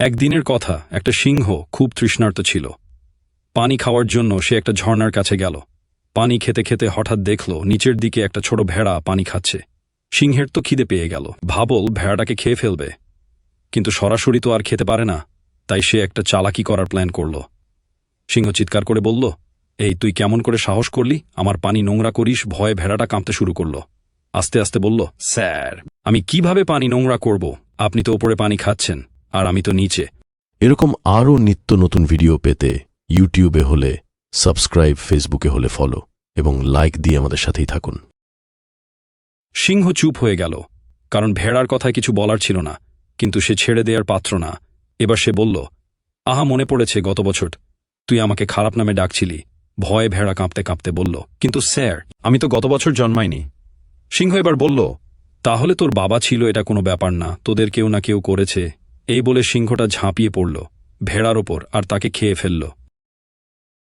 একদিনের কথা, একটা সিংহ খুব তৃষ্ণার্ত ছিল। পানি খাওয়ার জন্য সে একটা ঝর্ণার কাছে গেল। পানি খেতে খেতে হঠাৎ দেখল নিচের দিকে একটা ছোট ভেড়া পানি খাচ্ছে। সিংহের তো খিদে পেয়ে গেল, ভাবল ভেড়াটাকে খেয়ে ফেলবে, কিন্তু সরাসরি তো আর খেতে পারে না, তাই সে একটা চালাকি করার প্ল্যান করল। সিংহ চিৎকার করে বলল, এই তুই কেমন করে সাহস করলি আমার পানি নোংরা করিস? ভয়ে ভেড়াটা কাঁপতে শুরু করল। আস্তে আস্তে বলল, স্যার, আমি কিভাবে পানি নোংরা করব? আপনি তো ওপরে পানি খাচ্ছেন আর আমি তো নিচে। এরকম আরও নিত্য নতুন ভিডিও পেতে ইউটিউবে হলে সাবস্ক্রাইব, ফেসবুকে হলে ফলো এবং লাইক দিয়ে আমাদের সাথেই থাকুন। সিংহ চুপ হয়ে গেল, কারণ ভেড়ার কথায় কিছু বলার ছিল না, কিন্তু সে ছেড়ে দেওয়ার পাত্র না। এবার সে বলল, আহা, মনে পড়েছে গত বছর তুই আমাকে খারাপ নামে ডাকছিলি। ভয়ে ভেড়া কাঁপতে কাঁপতে বলল, কিন্তু স্যার, আমি তো গত বছর জন্মাইনি। সিংহ এবার বলল, তাহলে তোর বাবা ছিল, এটা কোনো ব্যাপার না, তোদের কেউ না কেউ করেছে। এই বলে সিংহটা ঝাঁপিয়ে পড়ল ভেড়ার ওপর আর তাকে খেয়ে ফেলল।